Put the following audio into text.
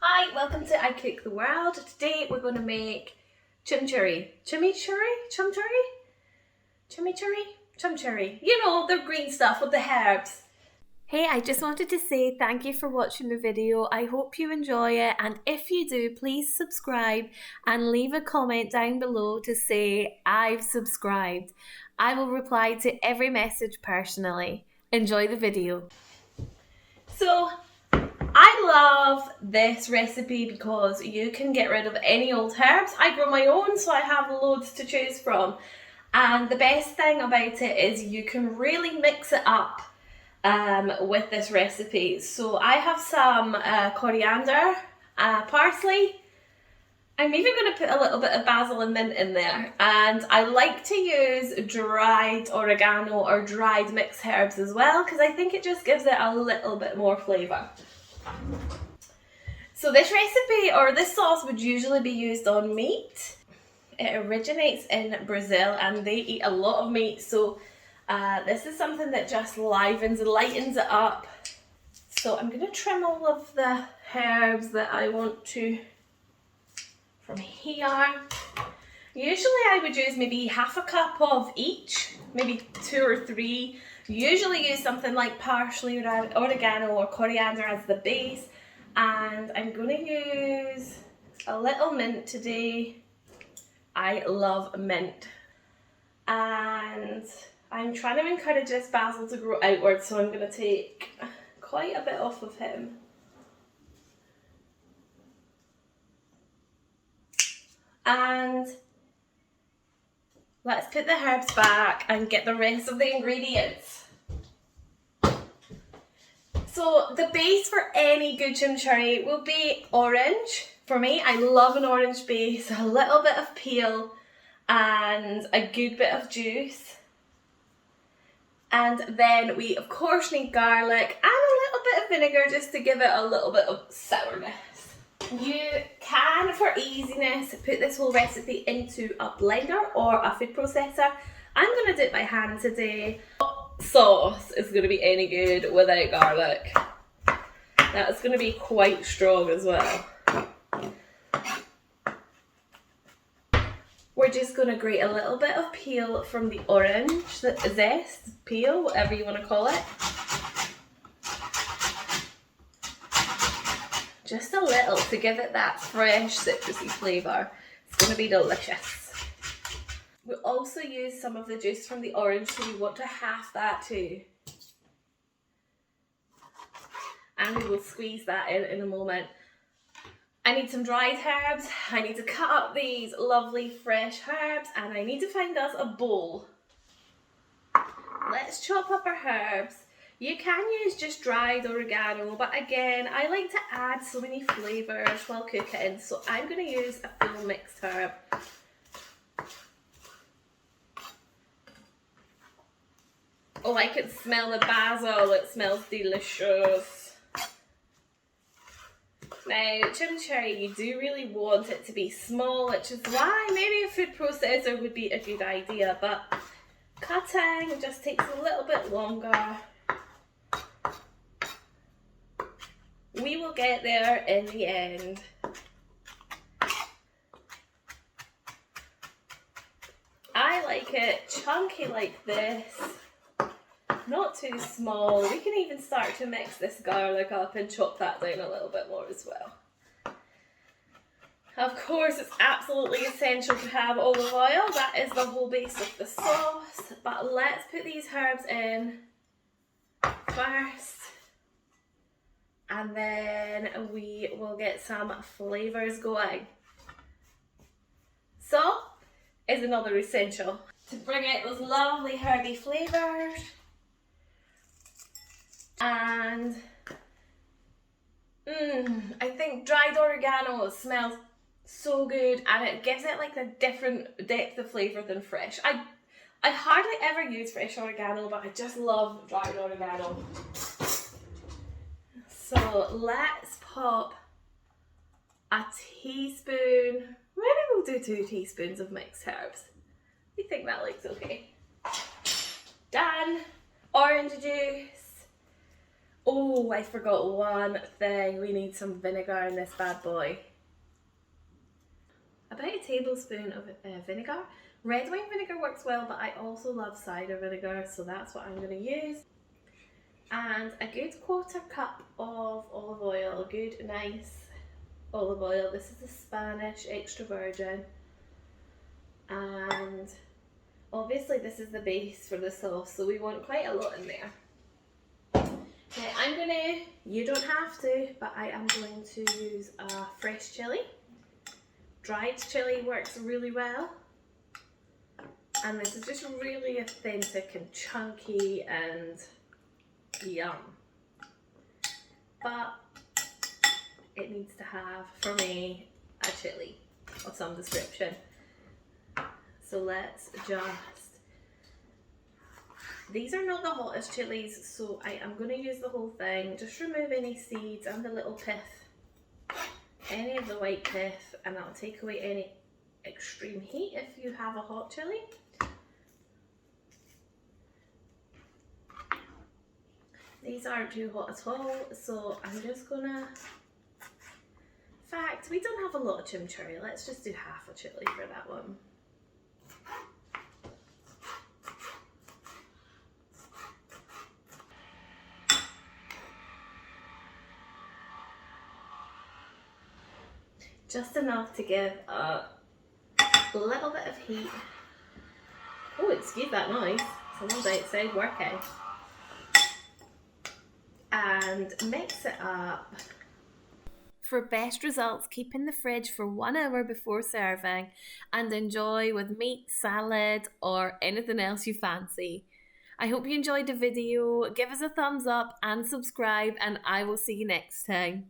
Hi, welcome to I Cook the World. Today we're going to make chimichurri. Chimichurri. You know, the green stuff with the herbs. Hey, I just wanted to say thank you for watching the video. I hope you enjoy it, and if you do, please subscribe and leave a comment down below to say I've subscribed. I will reply to every message personally. Enjoy the video. So, I love this recipe because you can get rid of any old herbs. I grow my own, so I have loads to choose from. And the best thing about it is you can really mix it up with this recipe. So I have some coriander, parsley. I'm even going to put a little bit of basil and mint in there. And I like to use dried oregano or dried mixed herbs as well, because I think it just gives it a little bit more flavour. So this recipe or this sauce would usually be used on meat. It originates in Brazil and they eat a lot of meat, so this is something that just lightens it up. So I'm going to trim all of the herbs that I want to from here. Usually I would use maybe half a cup of each, maybe 2 or 3. Usually use something like parsley, oregano or coriander as the base. And I'm going to use a little mint today. I love mint. And I'm trying to encourage this basil to grow outwards, so I'm going to take quite a bit off of him. And let's put the herbs back and get the rest of the ingredients. So the base for any good chimichurri will be orange. For me, I love an orange base, a little bit of peel and a good bit of juice. And then we of course need garlic and a little bit of vinegar just to give it a little bit of sourness. You can, for easiness, put this whole recipe into a blender or a food processor. I'm going to do it by hand today. Sauce is going to be any good without garlic. That's going to be quite strong as well. We're just going to grate a little bit of peel from the orange, the zest, peel, whatever you want to call it. Just a little to give it that fresh citrusy flavour. It's going to be delicious. We'll also use some of the juice from the orange, so we want to half that too. And we will squeeze that in a moment. I need some dried herbs. I need to cut up these lovely fresh herbs, and I need to find us a bowl. Let's chop up our herbs. You can use just dried oregano, but again, I like to add so many flavours while cooking, so I'm going to use a full mixed herb. Oh, I can smell the basil. It smells delicious. Now, chimichurri, you do really want it to be small, which is why maybe a food processor would be a good idea, but cutting just takes a little bit longer. We will get there in the end. I like it chunky like this, not too small. We can even start to mix this garlic up and chop that down a little bit more as well. Of course, it's absolutely essential to have olive oil. That is the whole base of the sauce. But let's put these herbs in first. And then we will get some flavours going. Salt is another essential to bring out those lovely herby flavours. And I think dried oregano smells so good, and it gives it like a different depth of flavour than fresh. I hardly ever use fresh oregano, but I just love dried oregano. So let's pop a teaspoon, maybe we'll do 2 teaspoons of mixed herbs. I think that looks okay. Done. Orange juice. Oh, I forgot one thing. We need some vinegar in this bad boy. About a tablespoon of vinegar. Red wine vinegar works well, but I also love cider vinegar, so that's what I'm going to use. And a good quarter cup of olive oil, a good nice olive oil. This is the Spanish extra virgin. And obviously this is the base for the sauce, so we want quite a lot in there. Now I'm gonna, you don't have to, but I am going to use a fresh chili. Dried chili works really well. And this is just really authentic and chunky and yum. But it needs to have, for me, a chili of some description. So let's just, these are not the hottest chilies, so I am going to use the whole thing. Just remove any seeds and the little pith, any of the white pith, and that'll take away any extreme heat if you have a hot chili. These aren't too hot at all, so I'm just gonna, in fact, we don't have a lot of chimichurri, let's just do half a chili for that one. Just enough to give a little bit of heat. Oh, excuse that noise, someone's outside working. And mix it up. For best results, keep in the fridge for 1 hour before serving and enjoy with meat, salad, or anything else you fancy. I hope you enjoyed the video. Give us a thumbs up and subscribe, and I will see you next time.